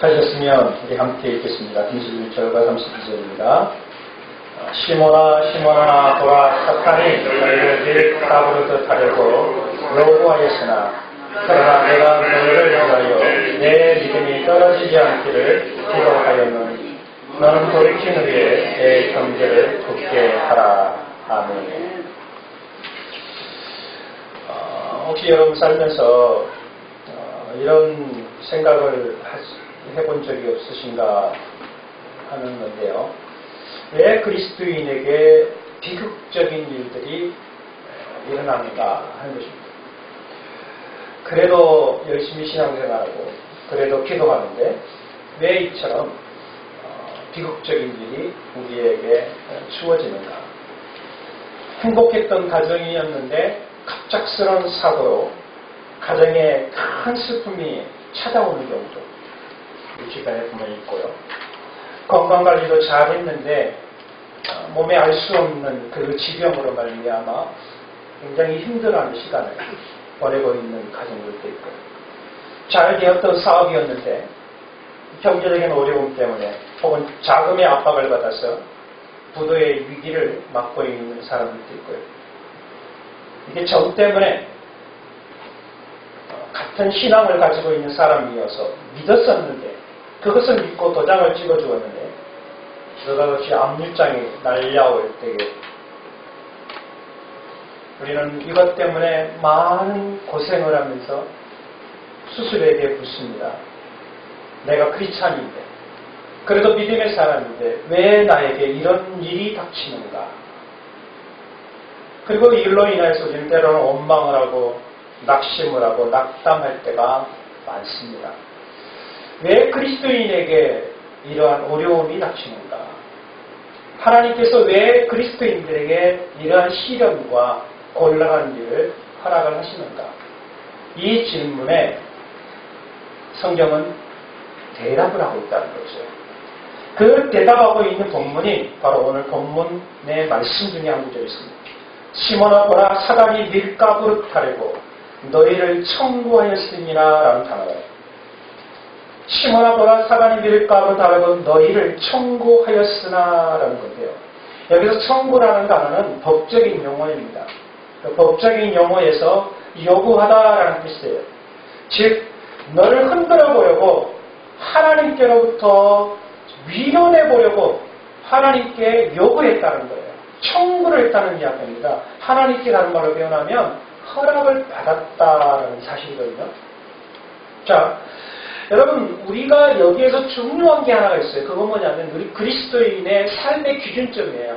하셨으면 우리 함께 읽겠습니다. 빈실 1절과 32절입니다. 시몬아 시몬아 보라 사탄이 너희를 밀가부로 듯하려고 요구하였으나 그러나 내가 너희를 위하여 내 믿음이 떨어지지 않기를 기도하였노니 너는 돌이킨 후에 내 경계를 굳게 하라. 아멘. 혹시 여러분 살면서 이런 생각을 해본 적이 없으신가 하는 건데요. 왜 그리스도인에게 비극적인 일들이 일어나는가 하는 것입니다. 그래도 열심히 신앙생활하고 그래도 기도하는데 왜 이처럼 비극적인 일이 우리에게 주어지는가. 행복했던 가정이었는데 갑작스러운 사고로 가정에 큰 슬픔이 찾아오는 경우도 우리 주변에 보면 있고요. 건강관리도 잘했는데 몸에 알 수 없는 그 질병으로 말미암아 굉장히 힘들어하는 시간을 보내고 있는 가정들도 있고요. 잘 되었던 사업이었는데 경제적인 어려움 때문에 혹은 자금의 압박을 받아서 부도의 위기를 맞고 있는 사람들도 있고요. 이게 정 때문에 같은 신앙을 가지고 있는 사람이어서 믿었었는데 그것을 믿고 도장을 찍어주었는데 느닷없이 압류장이 날려올 때에 우리는 이것 때문에 많은 고생을 하면서 스스로에게 묻습니다. 내가 크리스찬인데 그래도 믿음의 사람인데 왜 나에게 이런 일이 닥치는가. 그리고 이걸로 인해서 우리는 때로는 원망을 하고 낙심을 하고 낙담할 때가 많습니다. 왜 그리스도인에게 이러한 어려움이 닥치는가? 하나님께서 왜 그리스도인들에게 이러한 시련과 곤란한 일을 허락을 하시는가? 이 질문에 성경은 대답을 하고 있다는 거죠. 그 대답하고 있는 본문이 바로 오늘 본문의 말씀 중에 한 구절이 있습니다. 시몬아 보라 사단이 밀가부를 타려고 너희를 청구하였으니라 라는 단어예요. 시몬아 보라 사단이 밀가부를 타려고 너희를 청구하였으나 라는 건데요. 여기서 청구라는 단어는 법적인 용어입니다. 그 법적인 용어에서 요구하다라는 뜻이에요. 즉 너를 흔들어 보려고 하나님께로부터 밀어내 보려고 하나님께 요구했다는 거예요. 청구를 했다는 이야기입니다. 하나님께 다른 말로 표현하면 허락을 받았다는 사실이거든요. 자, 여러분 우리가 여기에서 중요한 게 하나가 있어요. 그건 뭐냐면 우리 그리스도인의 삶의 기준점이에요.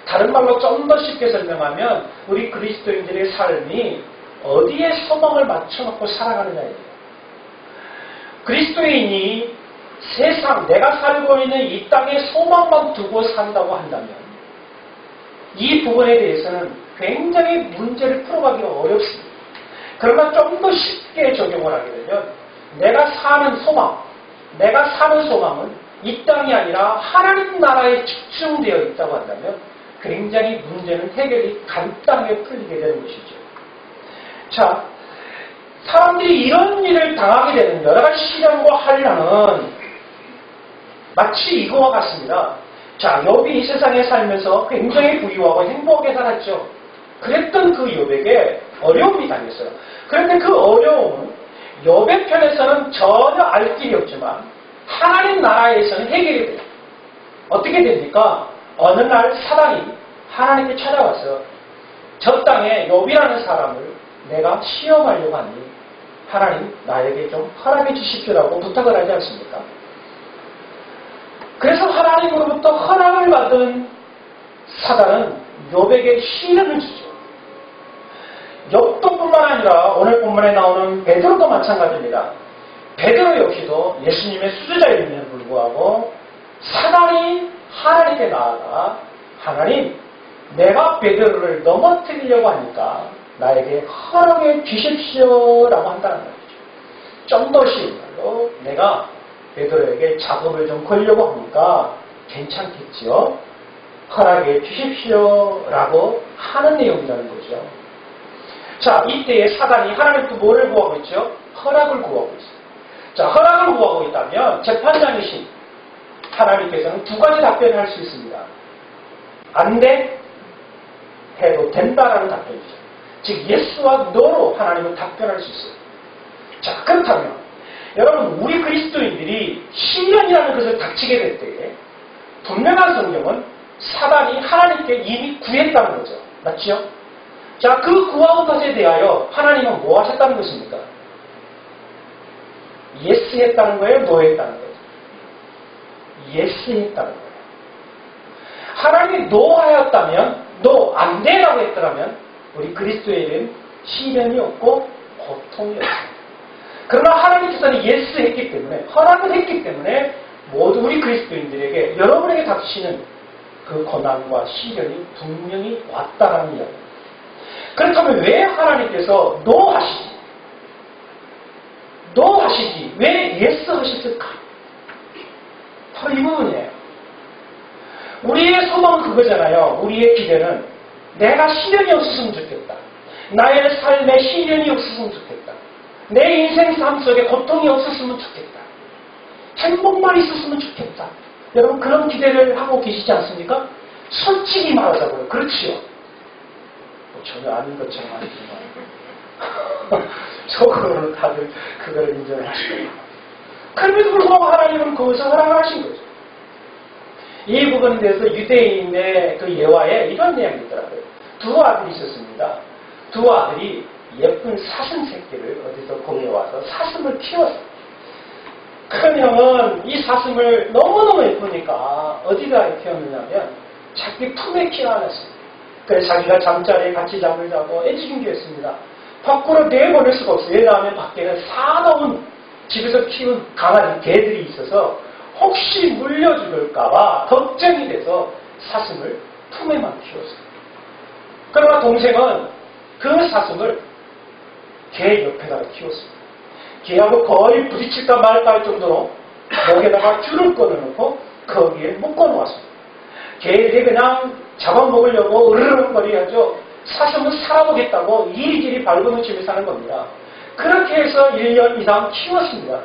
다른 말로 좀 더 쉽게 설명하면 우리 그리스도인들의 삶이 어디에 소망을 맞춰놓고 살아가느냐예요. 그리스도인이 세상 내가 살고 있는 이 땅에 소망만 두고 산다고 한다면 이 부분에 대해서는 굉장히 문제를 풀어가기가 어렵습니다. 그러나 좀 더 쉽게 적용을 하게 되면 내가 사는 소망은 이 땅이 아니라 하나님 나라에 집중되어 있다고 한다면 굉장히 문제는 해결이 간단하게 풀리게 되는 것이죠. 자, 사람들이 이런 일을 당하게 되는 여러 가지 시련과 환난은 마치 이거와 같습니다. 자, 욥이 이 세상에 살면서 굉장히 부유하고 행복하게 살았죠. 그랬던 그 욥에게 어려움이 당했어요. 그런데 그 어려움은 욥의 편에서는 전혀 알 길이 없지만 하나님 나라에서는 해결이 돼요. 어떻게 됩니까? 어느 날 사단이 하나님께 찾아와서 저 땅에 욥이라는 사람을 내가 시험하려고 하니 하나님 나에게 좀 허락해 주십시오라고 부탁을 하지 않습니까? 그래서 하나님으로부터 허락을 받은 사단은 욥에게 시련을 주죠. 욥도뿐만 아니라 오늘 본문에 나오는 베드로도 마찬가지입니다. 베드로 역시도 예수님의 수제자임에도 불구하고 사단이 하나님께 나아가 하나님 내가 베드로를 넘어뜨리려고 하니까 나에게 허락해 주십시오라고 한다는 거죠. 좀 더 쉬운 말로 내가 베드로에게 작업을 좀 걸려고 하니까 괜찮겠죠? 허락해 주십시오라고 하는 내용이라는 거죠. 자, 이때에 사단이 하나님께 뭐를 구하고 있죠? 허락을 구하고 있어요. 자, 허락을 구하고 있다면 재판장이신 하나님께서는 두 가지 답변을 할 수 있습니다. 안 돼? 해도 된다라는 답변이죠. 즉 예스와 노로 하나님은 답변할 수 있어요. 자, 그렇다면 여러분 우리 그리스도인들이 시련이라는 것을 닥치게 될 때에 분명한 성경은 사단이 하나님께 이미 구했다는 거죠. 맞죠? 자, 그 구하는 것에 대하여 하나님은 뭐 하셨다는 것입니까? 예스 했다는 거예요? 노 했다는 거예요? 예스 했다는 거예요. 하나님이 노 하였다면, 노, 안 돼라고 했더라면 우리 그리스도에는 시련이 없고 고통이 없습니다. 그러나 하나님께서는 예스 했기 때문에, 허락을 했기 때문에 모두 우리 그리스도인들에게 여러분에게 닥치는 그 고난과 시련이 분명히 왔다라는 이야기입니다. 그렇다면 왜 하나님께서 노 하시지? 노 하시지? 왜 예스 하셨을까? 바로 이 부분이에요. 우리의 소망은 그거잖아요. 우리의 기대는 내가 시련이 없었으면 좋겠다. 나의 삶에 시련이 없었으면 좋겠다. 내 인생 삶 속에 고통이 없었으면 좋겠다. 행복만 있었으면 좋겠다. 여러분 그런 기대를 하고 계시지 않습니까? 솔직히 말하자고요. 그렇지요. 뭐 전혀 아닌 것처럼 하지만 속으로는 다들 그거를 인정을 하시고요. 그럼에도 불구하고 하나님은 그것을 허락하신 거죠. 이 부분에 대해서 유대인의 그 예화에 이런 내용이 있더라고요. 두 아들이 있었습니다. 두 아들이 예쁜 사슴 새끼를 어디서 구해와서 사슴을 키웠어요. 큰 형은 이 사슴을 너무너무 예쁘니까 어디다 키웠느냐면 자기 품에 키워놨어요. 그래서 자기가 잠자리에 같이 잠을 자고 애지중지했습니다. 밖으로 내보낼 수가 없어요. 왜냐하면 밖에는 사나운 집에서 키운 강아지 개들이 있어서 혹시 물려 죽을까봐 걱정이 돼서 사슴을 품에만 키웠어요. 그러나 동생은 그 사슴을 개 옆에다가 키웠습니다. 개하고 거의 부딪힐까 말까 할 정도로 목에다가 줄을 끊어놓고 거기에 묶어놓았습니다. 개들이 그냥 잡아먹으려고 으르렁거려야죠. 사슴은 살아보겠다고 이리저리 밟으면 집에 사는 겁니다. 그렇게 해서 1년 이상 키웠습니다.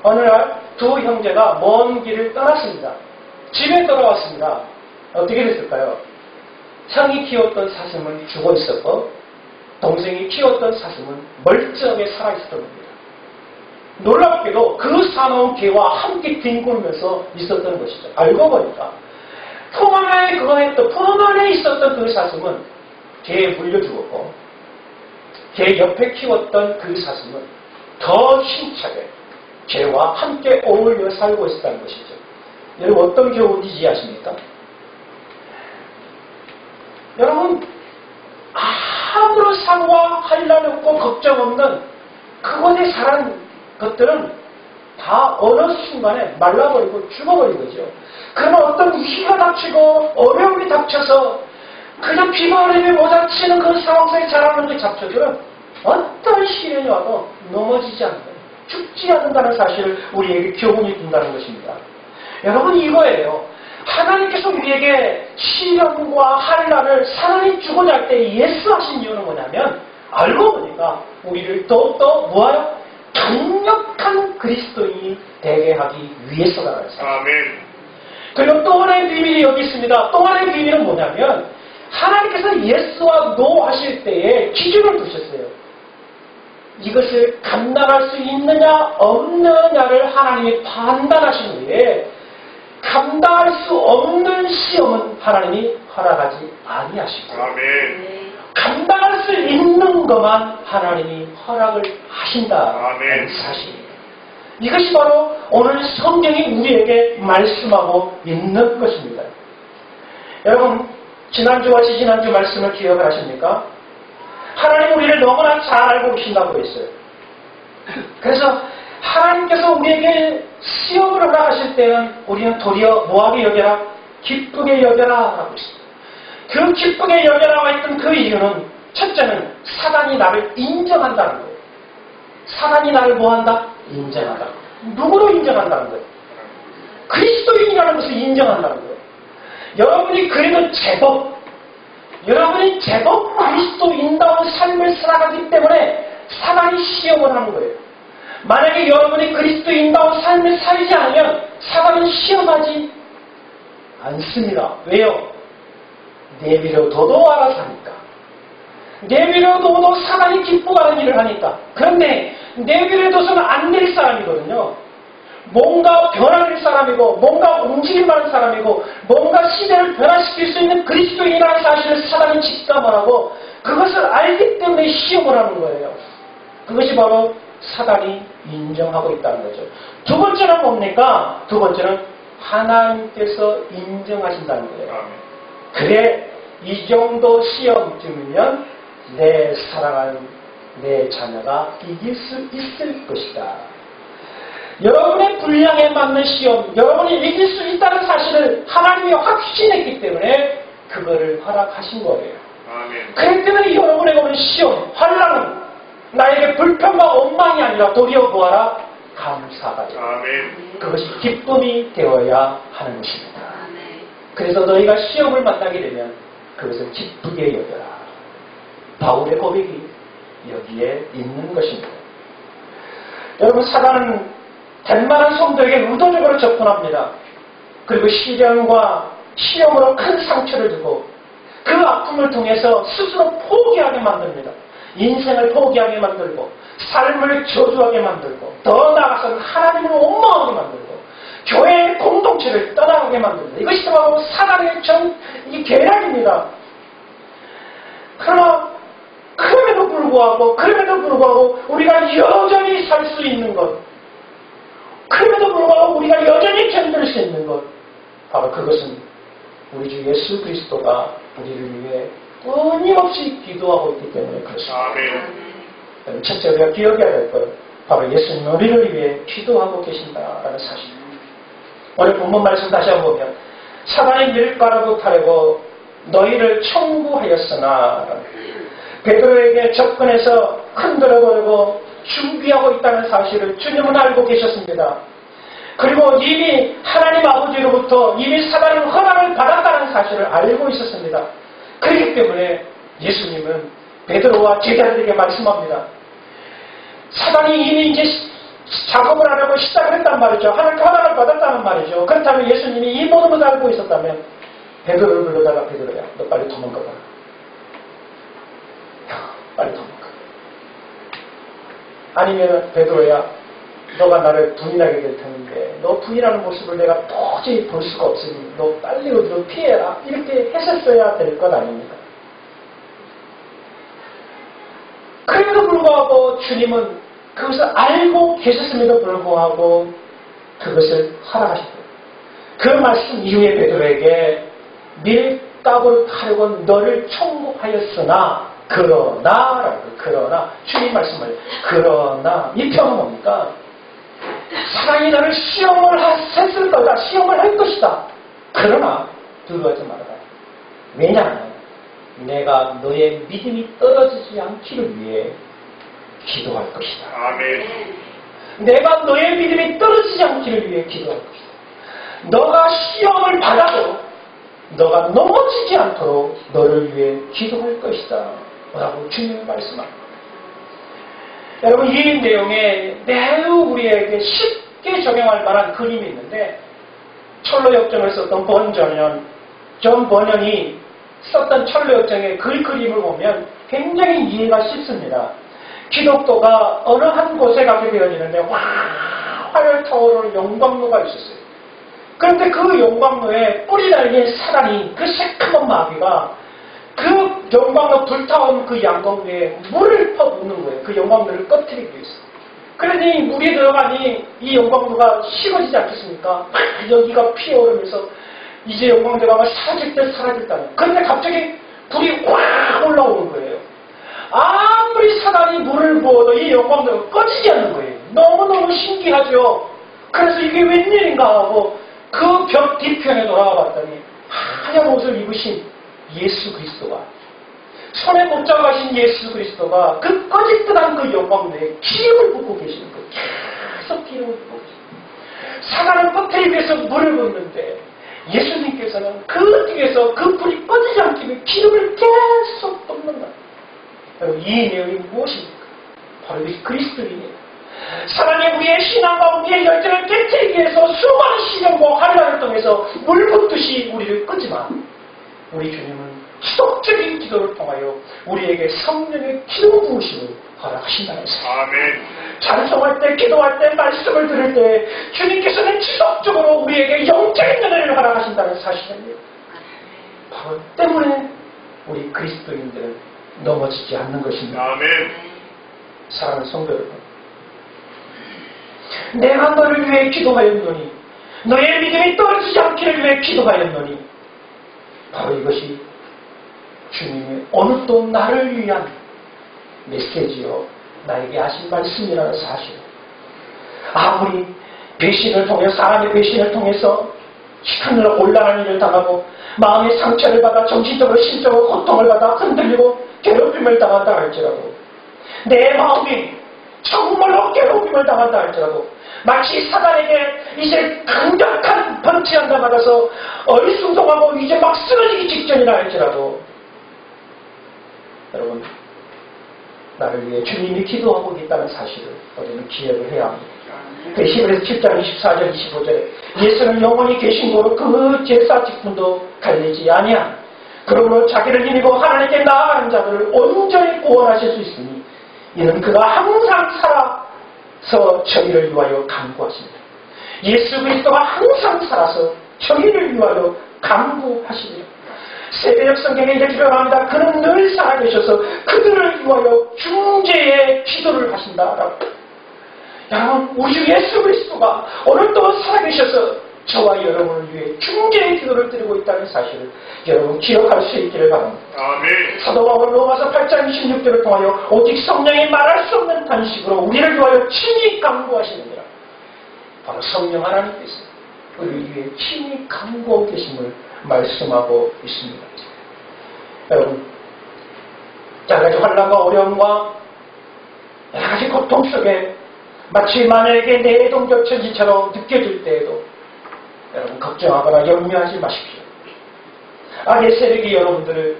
어느 날 두 형제가 먼 길을 떠났습니다. 집에 돌아왔습니다. 어떻게 됐을까요? 형이 키웠던 사슴은 죽어 있었고 동생이 키웠던 사슴은 멀쩡하게 살아있었던 겁니다. 놀랍게도 그 사나운 개와 함께 뒹굴면서 있었던 것이죠. 알고 보니까 품 안에 있었던 그 사슴은 개에 물려 죽었고 개 옆에 키웠던 그 사슴은 더 힘차게 개와 함께 어울려 살고 있었다는 것이죠. 여러분 어떤 교훈인지 이해하십니까? 여러분 아무런 사고와 한란 없고 걱정 없는 그곳에 살은 것들은 다 어느 순간에 말라버리고 죽어버린 거죠. 그러나 어떤 위기가 닥치고 어려움이 닥쳐서 그냥 비바람에 모자치는 그 상황 속에 자라는 그 잡초들은 어떤 시련이 와도 넘어지지 않는 죽지 않는다는 사실을 우리에게 교훈이 준다는 것입니다. 여러분 이거예요. 하나님께서 우리에게 시련과 환난을 사랑이 주고자 할 때 예스 하신 이유는 뭐냐면 알고 보니까 우리를 더욱더 뭐하여? 강력한 그리스도인이 되게 하기 위해서라는 사실. 아멘. 그리고 또 하나의 비밀이 여기 있습니다. 또 하나의 비밀은 뭐냐면 하나님께서 예스와 노 하실 때에 기준을 두셨어요. 이것을 감당할 수 있느냐 없느냐를 하나님이 판단하신 후에 감당할 수 없는 시험은 하나님이 허락하지 아니하시고 감당할 수 있는 것만 하나님이 허락을 하신다는 사실이에요. 이것이 바로 오늘 성경이 우리에게 말씀하고 있는 것입니다. 여러분 지난주와 지지난주 말씀을 기억을 하십니까? 하나님 우리를 너무나 잘 알고 계신다고 했어요. 그래서 하나님께서 우리에게 시험을 허락하실 때는 우리는 도리어 뭐하게 여겨라? 기쁘게 여겨라 하고 있습니다. 그 기쁘게 여겨라와 했던 그 이유는 첫째는 사단이 나를 인정한다는 거예요. 사단이 나를 뭐한다? 인정한다. 누구로 인정한다는 거예요? 그리스도인이라는 것을 인정한다는 거예요. 여러분이 그래도 여러분이 제법 그리스도인다운 삶을 살아가기 때문에 사단이 시험을 하는 거예요. 만약에 여러분이 그리스도인다운 삶을 살지 않으면 사단은 시험하지 않습니다. 왜요? 내버려둬도 알아서 하니까. 내버려둬도 사단이 기뻐하는 일을 하니까. 그런데 내버려둬서는 안 될 사람이거든요. 뭔가 변화될 사람이고 뭔가 움직임하는 사람이고 뭔가 시대를 변화시킬 수 있는 그리스도인이라는 사실을 사단이 직감을 하고 그것을 알기 때문에 시험을 하는 거예요. 그것이 바로 사단이 인정하고 있다는 거죠. 두 번째는 뭡니까? 두 번째는 하나님께서 인정하신다는 거예요. 그래, 이 정도 시험쯤이면 내 사랑하는 내 자녀가 이길 수 있을 것이다. 여러분의 분량에 맞는 시험, 여러분이 이길 수 있다는 사실을 하나님이 확신했기 때문에 그거를 허락하신 거예요. 그렇기 때문에 여러분에게 오는 시험, 환난은 나에게 불평과 원망이 아니라 도리어 보아라 감사가 되어 그것이 기쁨이 되어야 하는 것입니다. 그래서 너희가 시험을 만나게 되면 그것을 기쁘게 여겨라. 바울의 고백이 여기에 있는 것입니다. 여러분, 사단은 될 만한 성도에게 의도적으로 접근합니다. 그리고 시련과 시험으로 큰 상처를 주고 그 아픔을 통해서 스스로 포기하게 만듭니다. 인생을 포기하게 만들고 삶을 저주하게 만들고 더 나아가서는 하나님을 원망하게 만들고 교회의 공동체를 떠나가게 만듭니다. 이것이 바로 사단의 이 계략입니다. 그러나 그럼에도 불구하고 우리가 여전히 살 수 있는 것, 그럼에도 불구하고 우리가 여전히 견딜 수 있는 것, 바로 그것은 우리 주 예수 그리스도가 우리를 위해 끊임없이 기도하고 있기 때문에 그렇습니다. 첫째 우리가 기억해야 될 것, 바로 예수님 우리를 위해 기도하고 계신다라는 사실입니다. 오늘 본문 말씀 다시 한번 보면 사단이 밀가루도 타려고 너희를 청구하였으나 베드로에게 접근해서 흔들어버리고 준비하고 있다는 사실을 주님은 알고 계셨습니다. 그리고 이미 하나님 아버지로부터 이미 사단은 허락을 받았다는 사실을 알고 있었습니다. 그렇기 때문에 예수님은 베드로와 제자들에게 말씀합니다. 사단이 이미 이제 작업을 하려고 시작을 했단 말이죠. 하나님 허락을 받았다는 말이죠. 그렇다면 예수님이 이 모든 것을 알고 있었다면 베드로를 불러다가 베드로야, 너 빨리 도망가봐. 빨리 도망가. 아니면 베드로야, 너가 나를 부인하게 될 텐데 너 부인하는 모습을 내가 도저히 볼 수가 없으니 너 빨리 어디로 피해라. 이렇게 했었어야 될 것 아닙니까? 그럼에도 불구하고 주님은 그것을 알고 계셨음에도 불구하고 그것을 허락하셨어요. 그 말씀 이후에 베드로에게 밀가루를 타려고 너를 청구하였으나 그러나 주님 말씀을 그러나 이 표현은 뭡니까? 사단이 너를 시험을 했을 거다. 시험을 할 것이다. 그러나 두려워하지 말아라. 왜냐하면 내가 너의 믿음이 떨어지지 않기를 위해 기도할 것이다. 아멘. 내가 너의 믿음이 떨어지지 않기를 위해 기도할 것이다. 너가 시험을 받아도 너가 넘어지지 않도록 너를 위해 기도할 것이다. 라고 주님이 말씀합니다. 여러분, 이 내용에 매우 우리에게 쉽게 적용할 만한 그림이 있는데 철로역정을 썼던 존 번연이 썼던 철로역정의 그 그림을 보면 굉장히 이해가 쉽습니다. 기독교가 어느 한 곳에 가게 되어지는데 활활 타오르는 용광로가 있었어요. 그런데 그 용광로에 뿌리 달린 사단이 그 새까만 마귀가 그 용광로 불타온 그 양광로에 물을 퍼붓는 거예요. 그 용광로를 꺼뜨리기 위해서. 그러니 물이 들어가니 이 용광로가 식어지지 않겠습니까? 여기가 피어오르면서 이제 용광로가 사라질 때 사라졌다는. 그런데 갑자기 불이 확 올라오는 거예요. 아무리 사단이 물을 부어도 이 용광로가 꺼지지 않는 거예요. 너무너무 신기하죠. 그래서 이게 웬일인가 하고 그 벽 뒤편에 돌아가 봤더니 하얀 옷을 입으신 예수 그리스도가, 손에 못 잡아가신 예수 그리스도가 그 꺼질 듯한 그 영광로에 기름을 붓고 계시는 거예요. 계속 기름을 붓고 계시는 거예요. 사단은 꺼뜨리기 위해서 물을 붓는데 예수님께서는 그 뒤에서 그 불이 꺼지지 않기 위해 기름을 계속 붓는다. 여러분, 이 내용이 무엇입니까? 바로 이 그리스도인이에요. 사랑의 우리의 신앙과 우리의 열정을 깨트리기 위해서 수많은 시련과 환란을 통해서 물 붓듯이 우리를 끄지만 우리 주님은 지속적인 기도를 통하여 우리에게 성령의 기도 부으심을 허락하신다는 사실. 아멘. 찬송할 때, 기도할 때, 말씀을 들을 때 주님께서는 지속적으로 우리에게 영적인 은혜를 허락하신다는 사실입니다. 바로 때문에 우리 그리스도인들은 넘어지지 않는 것입니다. 아멘. 사랑하는 성도 여러분, 내가 너를 위해 기도하였노니, 너의 믿음이 떨어지지 않기를 위해 기도하였노니, 바로 이것이 주님의 어느 또 나를 위한 메시지요, 나에게 하신 말씀이라는 사실. 아무리 배신을 통해, 사람의 배신을 통해서 하늘로 곤란한 일을 당하고 마음의 상처를 받아 정신적으로 심적으로 고통을 받아 흔들리고 괴롭힘을 당한다 할지라도, 내 마음이 정말로 괴롭힘을 당한다 할지라도, 마치 사단에게 이제 강력한 펀치 한 대 맞아서 얼숭동하고 이제 막 쓰러지기 직전이라 할지라도, 여러분, 나를 위해 주님이 기도하고 있다는 사실을 우리는 기억을 해야 합니다. 히브리서 7장 24절 25절에 예수는 영원히 계신 거로 그 제사 직분도 갈리지 아니한, 그러므로 자기를 이기고 하나님께 나아가는 자들을 온전히 구원하실 수 있으니 이는 그가 항상 살아서 저희를 위하여 간구하십니다. 예수 그리스도가 항상 살아서 저희를 위하여 간구하십니다. 세배역 성경에 이렇게 표현합니다. 그는 늘 살아계셔서 그들을 위하여 중재의 기도를 하신다라고. 여러분, 우리 주 예수 그리스도가 오늘도 살아계셔서 저와 여러분을 위해 중재의 기도를 드리고 있다는 사실을 여러분 기억할 수 있기를 바랍니다. 아멘. 사도 바울 로마서 8장 26절을 통하여 오직 성령이 말할 수 없는 탄식으로 우리를 위하여 친히 간구하시느니라. 바로 성령 하나님께서 우리를 위해 친히 간구하고 계심을 말씀하고 있습니다. 여러분, 여러 가지 환난과 어려움과 여러 가지 고통 속에 마치 만약에 내동적천지처럼 느껴질 때에도 여러분 걱정하거나 염려하지 마십시오. 악의 세력이 여러분들을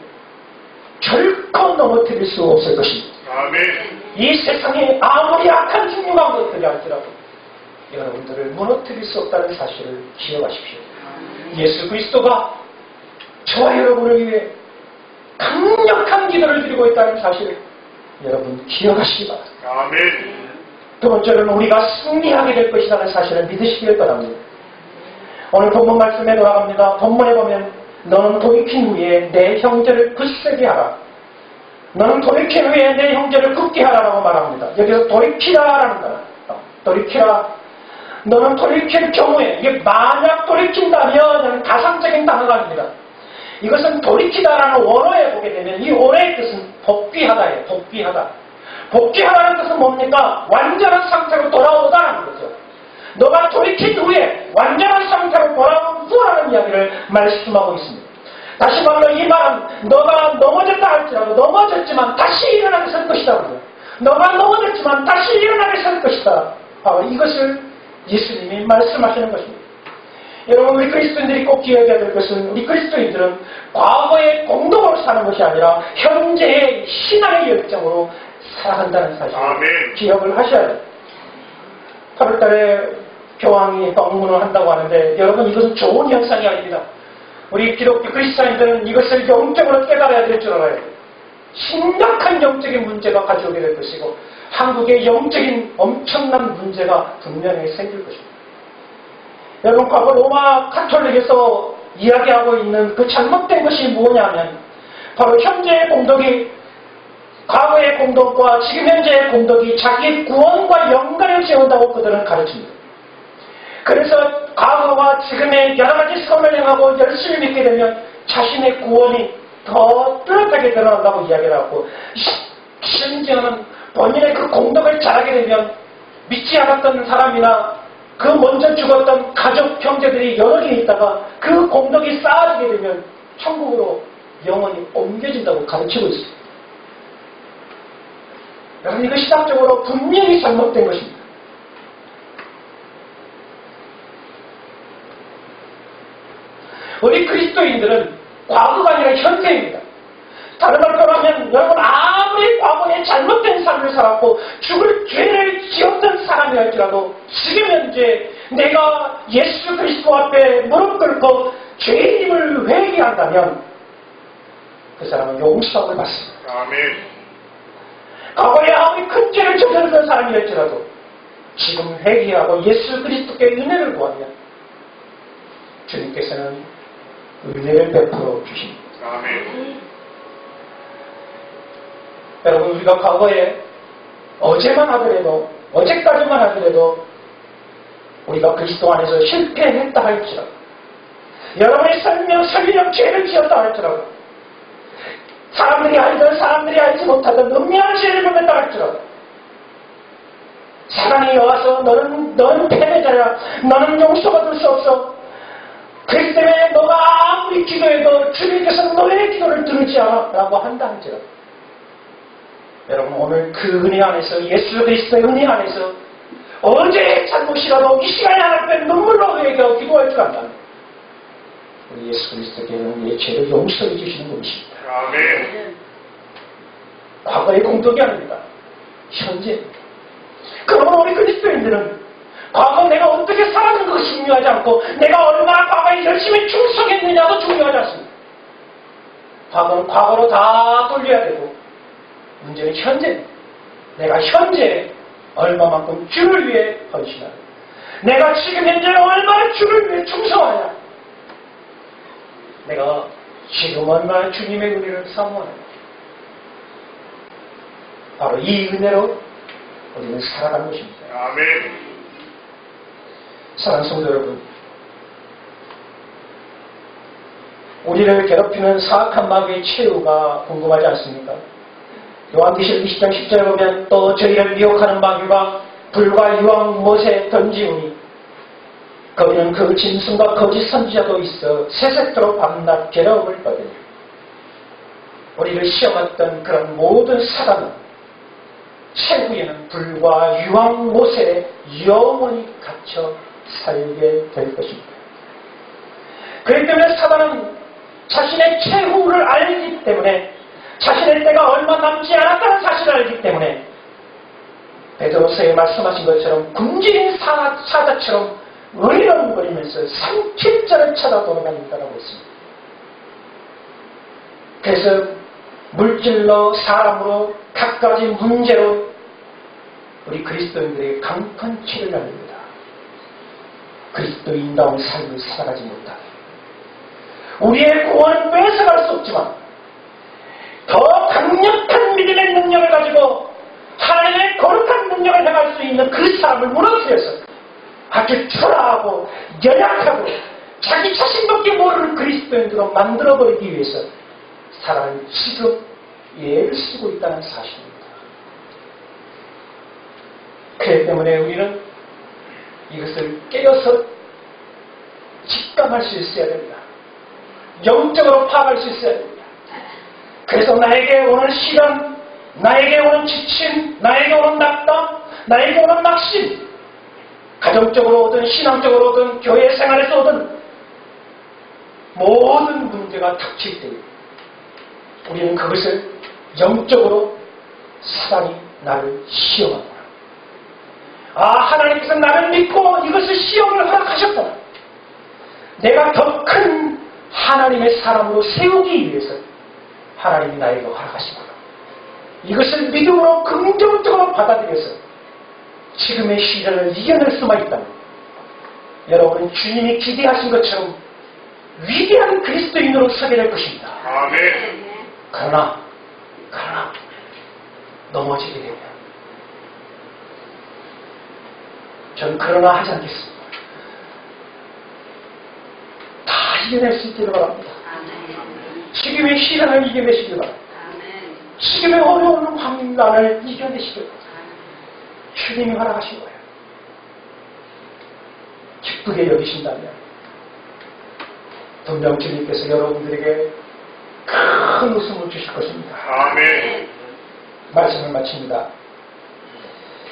결코 넘어뜨릴 수 없을 것입니다. 아멘. 이 세상에 아무리 악한 중요한 것들이 할지라도 여러분들을 무너뜨릴 수 없다는 사실을 기억하십시오. 예수 그리스도가 저와 여러분을 위해 강력한 기도를 드리고 있다는 사실을 여러분 기억하시기 바랍니다. 아멘. 두 번째로는 우리가 승리하게 될 것이라는 사실을 믿으시길 바랍니다. 오늘 본문 말씀에 돌아갑니다. 본문에 보면 너는 돌이킨 후에 내 형제를 굳세게 하라. 너는 돌이킨 후에 내 형제를 굳게 하라라고 말합니다. 여기서 돌이키라라는 거야. 돌이키라. 너는 돌이킬 경우에, 이게 만약 돌이킨다면 가상적인 단어가 아닙니다. 이것은 돌이키다라는 원어에 보게 되면 이 원어의 뜻은 복귀하다예요. 복귀하다. 복귀하다는 뜻은 뭡니까? 완전한 상태로 돌아오다라는 거죠. 너가 돌이킨 후에 완전한 상태로 돌아온 후라는 이야기를 말씀하고 있습니다. 다시 말로 이 말은 너가 넘어졌다 할지라도 넘어졌지만 다시 일어나게 설 것이다. 너가 넘어졌지만 다시 일어나게 설 것이다. 바로 이것을 예수님이 말씀하시는 것입니다. 여러분, 우리 그리스도인들이 꼭 기억해야 될 것은 우리 그리스도인들은 과거의 공동으로 사는 것이 아니라 현재의 신앙의 열정으로 살아간다는 사실을 아멘. 기억을 하셔야 돼요. 8월달에 교황이 방문을 한다고 하는데 여러분, 이것은 좋은 현상이 아닙니다. 우리 기독교 그리스도인들은 이것을 영적으로 깨달아야 될 줄 알아요. 심각한 영적인 문제가 가져오게 될 것이고 한국의 영적인 엄청난 문제가 분명히 생길 것입니다. 여러분, 과거 로마 카톨릭에서 이야기하고 있는 그 잘못된 것이 뭐냐면 바로 현재의 공덕이 과거의 공덕과 지금 현재의 공덕이 자기의 구원과 연관을 지어온다고 그들은 가르칩니다. 그래서 과거와 지금의 여러 가지 선을 행하고 열심히 믿게 되면 자신의 구원이 더 뚜렷하게 드러난다고 이야기를 하고, 심지어는 본인의 그 공덕을 잘하게 되면 믿지 않았던 사람이나 그 먼저 죽었던 가족, 형제들이 여러 개 있다가 그 공덕이 쌓아지게 되면 천국으로 영원히 옮겨진다고 가르치고 있습니다. 여러분, 이거 시각적으로 분명히 잘못된 것입니다. 우리 그리스도인들은 과거가 아니라 현재입니다. 다른 말로 하면 여러분, 아무리 과거에 잘못된 삶을 살았고 죽을 죄를 지었던 사람이 할지라도 지금 현재 내가 예수 그리스도 앞에 무릎 꿇고 죄인임을 회개한다면 그 사람은 용서를 받습니다. 아멘. 과거에 아무리 큰 죄를 저질렀던 사람이었지라도 지금 회개하고 예수 그리스도께 은혜를 구하면 주님께서는 은혜를 베풀어 주십니다. 아멘. 여러분, 우리가 과거에 어제만 하더라도, 어제까지만 하더라도 우리가 그리스도 안에서 실패했다 할지라도, 여러분의 설령 죄를 지었다 할지라도, 사람들이 알던 사람들이 알지 못하던 은밀한 죄를 범했다 할지라도, 사단이 와서 너는 패배자야, 너는 용서받을 수 없어, 그렇기 때문에 너가 아무리 기도해도 주님께서 너의 기도를 들으지 않아 라고 한다 할지라도, 여러분, 오늘 그 은혜 안에서, 예수 그리스도의 은혜 안에서 어제의 잘못이라도 이 시간에 하나님께 눈물로 회개하고 기도할 줄 안다면 우리 예수 그리스도께는 우리의 죄를 용서해 주시는 분이십니다. 아멘. 과거의 공덕이 아닙니다. 현재입니다. 그러면 우리 그리스도인들은 과거 내가 어떻게 살았는 것이 중요하지 않고 내가 얼마나 과거에 열심히 충성했느냐도 중요하지 않습니다. 과거는 과거로 다 돌려야 되고 문제는 현재입니다. 내가 현재 얼마만큼 주를 위해 헌신하냐, 내가 지금 현재 얼마나 주를 위해 충성하냐, 내가 지금 얼마나 주님의 은혜를 사모하냐. 바로 이 은혜로 우리는 살아가는 것입니다. 아멘. 사랑하는 성도 여러분, 우리를 괴롭히는 사악한 마귀의 최후가 궁금하지 않습니까? 요한계시록 20장 10절에 보면 또 저희를 미혹하는 마귀가 불과 유황 못에 던지우니 거기는 그 짐승과 거짓 선지자도 있어 새색도록 밤낮 괴로움을 받으니, 우리를 시험했던 그런 모든 사단은 최후에는 불과 유황 못에 영원히 갇혀 살게 될 것입니다. 그렇기 때문에 사단은 자신의 최후를 알기 때문에, 자신의 때가 얼마 남지 않았다는 사실을 알기 때문에 베드로서에 말씀하신 것처럼 굶주린 사자처럼 으리렁거리면서 산길자를 찾아 돌아다닌다고 했습니다. 그래서 물질로, 사람으로, 각가지 문제로 우리 그리스도인들에게 강판치를 날립니다. 그리스도인다운 삶을 살아가지 못하게, 우리의 구원은 뺏어갈 수 없지만 더 강력한 믿음의 능력을 가지고 하나님의 거룩한 능력을 행할 수 있는 그 사람을 무너뜨려서 아주 초라하고 연약하고 자기 자신밖에 모르는 그리스도인으로 만들어버리기 위해서 사람은 지금 예를 쓰고 있다는 사실입니다. 그렇기 때문에 우리는 이것을 깨어서 직감할 수 있어야 됩니다. 영적으로 파악할 수 있어야 됩니다. 그래서 나에게 오는 시련, 나에게 오는 지침, 나에게 오는 낙담, 나에게 오는 낙심, 가정적으로 오든 신앙적으로 오든 교회 생활에서 오든 모든 문제가 닥칠 때 우리는 그것을 영적으로 사단이 나를 시험하구나, 하나님께서 나를 믿고 이것을 시험을 허락하셨구나, 내가 더 큰 하나님의 사람으로 세우기 위해서 하나님이 나에게 허락하시구나, 이것을 믿음으로 긍정적으로 받아들여서 지금의 시련을 이겨낼 수만 있다면 여러분은 주님이 기대하신 것처럼 위대한 그리스도인으로 서게 될 것입니다. 아멘. 그러나 넘어지게 되면 저는 그러나 하지 않겠습니다. 다 이겨낼 수 있기를 바랍니다. 지금의 시련을 이겨내시길 바랍니다. 지금의 어려운 환난을 이겨내시길 바랍니다. 주님이 허락하신 거예요. 기쁘게 여기신다면 분명 주님께서 여러분들에게 큰 웃음을 주실 것입니다. 아멘. 말씀을 마칩니다.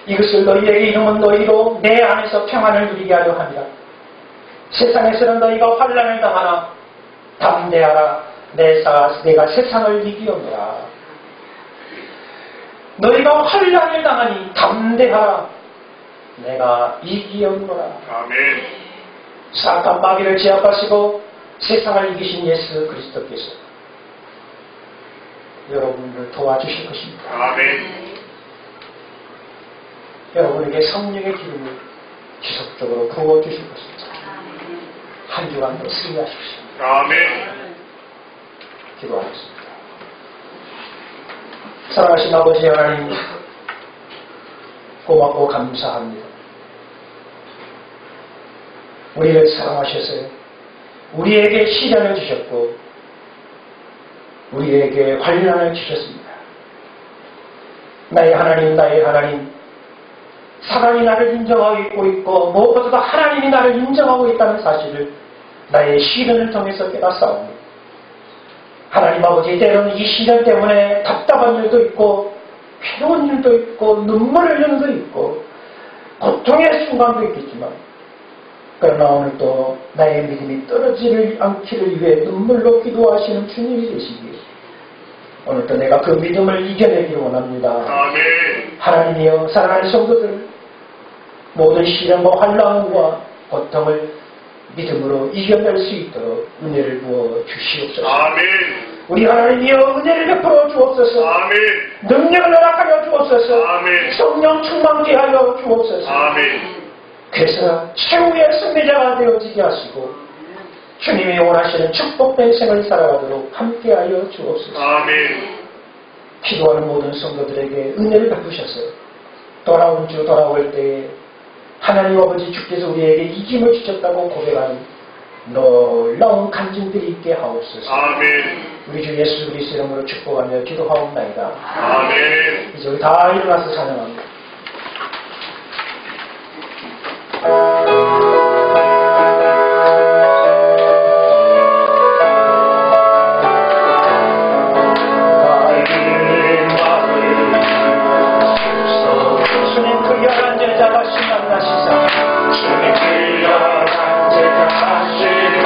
이것을 너희에게 이름은 너희로 내 안에서 평안을 누리게 하려 합니다. 세상에서는 너희가 환난을 당하나 담대하라, 내가 세상을 이기었노라. 너희가 환난을 당하니 담대하라, 내가 이기었노라. 아멘. 사탄 마귀를 제압하시고 세상을 이기신 예수 그리스도께서 여러분을 도와주실 것입니다. 아멘. 여러분에게 성령의 기름을 지속적으로 부어주실 것입니다. 한 주간도 승리하십시오. 아멘. 기도하겠습니다. 사랑하신 아버지 하나님, 고맙고 감사합니다. 우리를 사랑하셔서 우리에게 시련을 주셨고 우리에게 환난을 주셨습니다. 나의 하나님, 사람이 나를 인정하고 있고 무엇보다도 하나님이 나를 인정하고 있다는 사실을 나의 시련을 통해서 깨닫사옵니다. 하나님 아버지, 때로는 이 시련 때문에 답답한 일도 있고 괴로운 일도 있고 눈물 흘리는 일도 있고 고통의 순간도 있겠지만, 그러나 오늘도 나의 믿음이 떨어지지 않기를 위해 눈물로 기도하시는 주님이 되시기에 오늘도 내가 그 믿음을 이겨내기를 원합니다. 아멘. 하나님이여, 사랑하는 성도들 모든 시련과 환난과 고통을 믿음으로 이겨낼 수 있도록 은혜를 부어 주시옵소서. 아멘. 우리 하나님이여, 은혜를 베풀어 주옵소서. 아멘. 능력을 허락하여 주옵소서. 아멘. 성령 충만케 하여 주옵소서. 아멘. 그래서 최후의 승리자가 되어지게 하시고 주님이 원하시는 축복된 생을 살아가도록 함께하여 주옵소서. 아멘. 기도하는 모든 성도들에게 은혜를 베푸셔서 돌아온 주 돌아올 때에 하나님 아버지 주께서 우리에게 이김을 주셨다고 고백하는 놀라운 간증들이 있게 하옵소서. 아멘. 우리 주 예수 그리스도 이름으로 축복하며 기도하옵나이다. 아멘. 이제 우리 다 일어나서 찬양합니다. 주님 그 열한 제자가 만나시사 주님 그 열한 제자가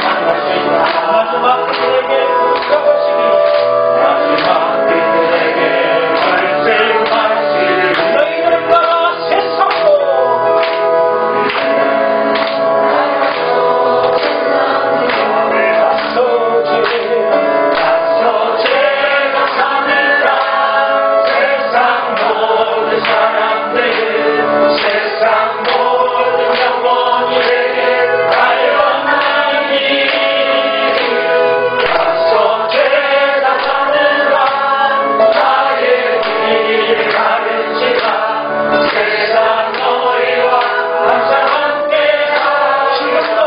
만나시사 마지막 그들에게 부탁하시니 마지막 그들에게 말씀하시니 너희는 나가 세상으로 가서 제가 사느라 세상 모든 사람들 세상 모든 영혼이 달려나니 가서 제가 사느라 나의 길을 가르치라 세상 너희와 항상 함께하라 지금도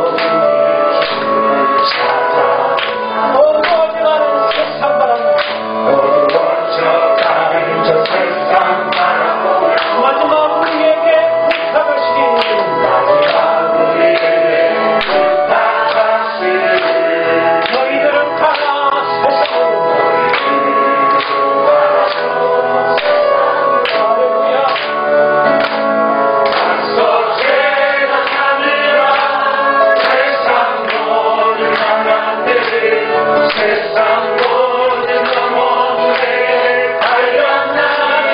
우리 중 찾아오사 어두워져가는 세상 바람 어두워져가는 저 세상 바람 마지막 우리에게 부탁하시기 마지막 우리에게 부탁하시기 너희들은 가라 세상으로 할렐루야 가서 죄가 사느라 세상 모든 사람들 세상 모든 영혼에 달려나니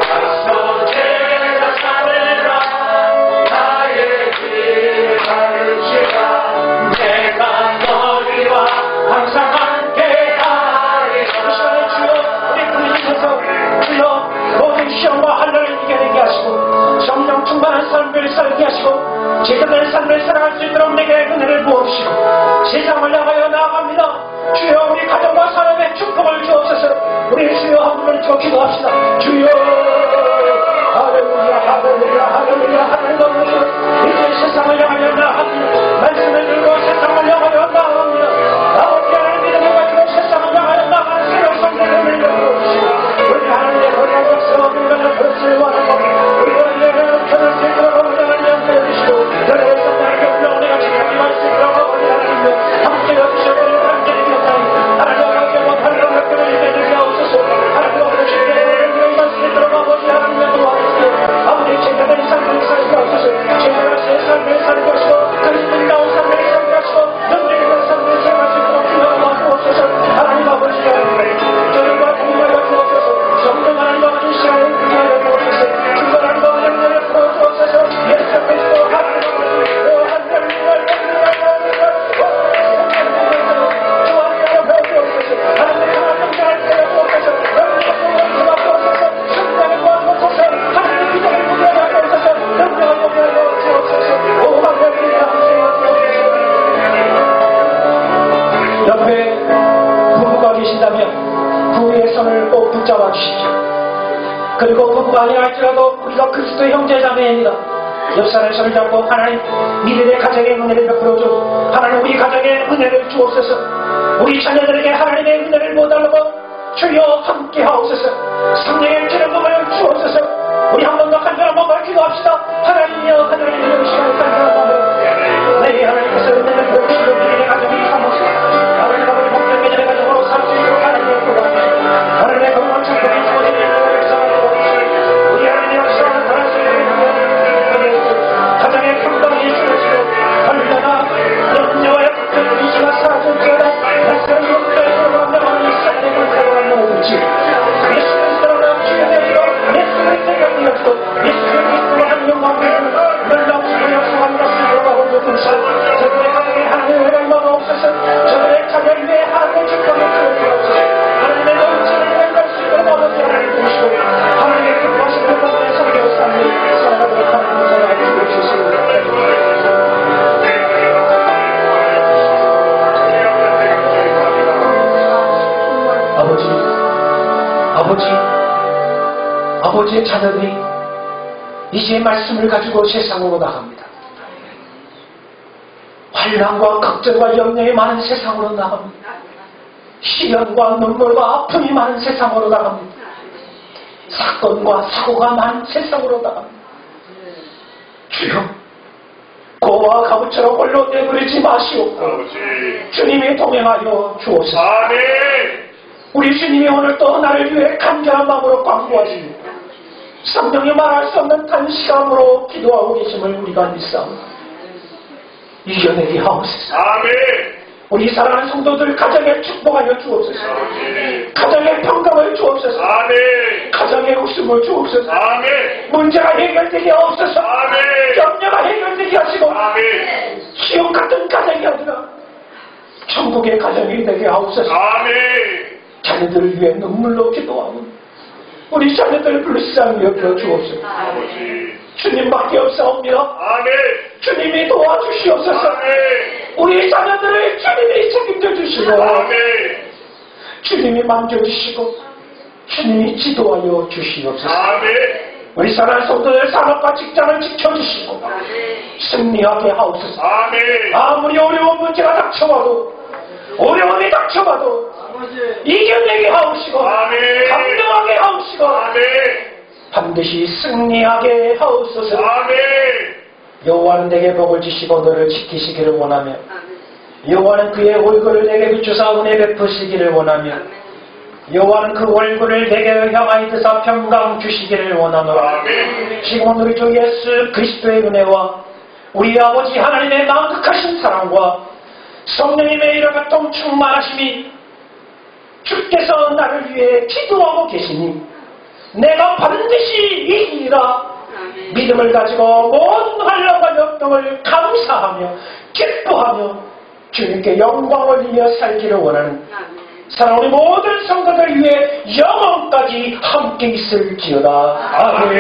가서 죄가 사느라 나의 길을 가르치라 내가 너희와 항상 함께하리라. 이 시간에 주여 우리 부르셔서 주여 모든 시험과 환난을 이겨내게 하시고 성령 충만한 삶을 살게 하시고 제대로 삶을 살아갈 수 있도록 내게 은혜를 부어주시고 세상을 향하여 나아갑니다. 주여 우리 가정과 사람의 축복을 주옵소서. 우리 주여 한 분을 줘 기도합시다. 주여 할렐루야 할렐루야 할렐루야 할렐루야. 이제 세상을 향하여 나아갑니다. 말씀을 들고 세상을 향하여 나아갑니다. 아버지 하나님 믿음을 가지고 세상을 향하여 나아가는 새로운 성도를 밀어주시고 우리 하나님의 거룩한 역사와 불가능한 것을 원하고 우리가 이제는 편을 들고 오늘을 연대해주시고 너의 성령의 경력 내가 지금 말씀으로 우리 하나님을 함께 여주셔서 함께 이겼다니 하나님 어렵게 못하는 것들을 이겨내게 하옵소서. 하나님 어렵게 손을 꼭 붙잡아 주십시오. 그리고 그거 아니할지라도 우리가 그리스도의 형제자매입니다. 옆 사람의 손을 잡고 하나님 미래의 가정의 은혜를 베풀어줘. 하나님 우리 가정에 은혜를 주옵소서. 우리 자녀들에게 하나님의 은혜를 모달라고 주여 함께 하옵소서. 성령의 기름부음을 주옵소서. 우리 한 번 더 간절한 마음으로 기도합시다. 하나님이여 하나님의 이 시간에 간절한 마음으로 네 하나님께서 은혜를 베푸시고 우리의 가정이 삼으시고 하나님 아버지 복된 믿음의 가정으로 살 수 있도록 하나님의 구원하시고 하나님의 건강한 축복이 주어지는 일을 역사하고 우리 하나님의 역사를 바랄 수 있는 가정의 평강이 주어지고 얼마나 염려와 걱정 이지가 사라질지어다. 낯선 욕들에서 완전한 이 삶의 권세를 만나오지 예수 그리스도로 주님의 이로 예수 그리스도를 이어주고 예수 그리스도로 한 영광을 놀라우시고 역사합니다. 수고하고 모든사 저들의 가정에 하나님의 은혜를 넣어옵소서. 저들의 자녀를 위해 하나님의 축복을 주옵소서. 하나님의 넘치는 은혜를 수 있도록 아버지 하나님 보시고 하나님의 기뻐하신 것들의 성경 삶을 살아가도록 하나님 전화해 주시옵소서. 아버지의 자녀들이 이제 말씀을 가지고 세상으로 나갑니다. 환난과 걱정과 염려이 많은 세상으로 나갑니다. 시련과 눈물과 아픔이 많은 세상으로 나갑니다. 사건과 사고가 많은 세상으로 나갑니다. 주여 고와 가부처럼 홀로 내버리지 마시옵고 주님이 동행하여 주옵소서. 아멘. 우리 주님이 오늘 또 나를 위해 간절한 마음으로 광고하시니 성령이 말할 수 없는 단시감으로 기도하고 계심을 우리가 믿사옵니다. 이겨내게 하옵소서. 아멘. 우리 사랑하는 성도들 가정에 축복하여 주옵소서. 가정에 평강을 주옵소서. 아멘. 가정에 웃음을 주옵소서. 아멘. 문제가 해결되게 하옵소서. 아멘. 염려가 해결되게 하시고 아멘. 지옥 같은 가정이 아니라 천국의 가정이 되게 하옵소서. 아멘. 자녀들을 위해 눈물로 기도하고 우리 자녀들을 불쌍히 여겨 주옵소서. 아버지. 주님밖에 없사옵니다. 아멘. 주님이 도와주시옵소서. 아멘. 우리 자녀들을 주님이 책임져 주시고 아멘. 주님이 만져주시고 주님이 지도하여 주시옵소서. 아멘. 우리 사랑하는 성도들 산업과 직장을 지켜주시고 승리하게 하옵소서. 아멘. 아무리 어려운 문제가 닥쳐와도 어려움이 닥쳐와도 이겨내게 하옵시고 아멘. 감동하게 하옵시고 아멘. 반드시 승리하게 하옵소서. 아멘. 여호와는 내게 복을 주시고 너를 지키시기를 원하며 여호와는 그의 얼굴을 내게 비추사 은혜 베푸시기를 원하며 여호와는 그 얼굴을 내게 향하여 드사 평강 주시기를 원하노라. 아멘. 지금 우리 주 예수 그리스도의 은혜와 우리 아버지 하나님의 만극하신 사랑과 성령님의 이러같은 충만하심이 주께서 나를 위해 기도하고 계시니 내가 반드시 이기리라 믿음을 가지고 모든 환난과 역경을 감사하며 기뻐하며 주님께 영광을 올리며 살기를 원하는 사랑하는 모든 성도들 위해 영원까지 함께 있을지어다. 아멘.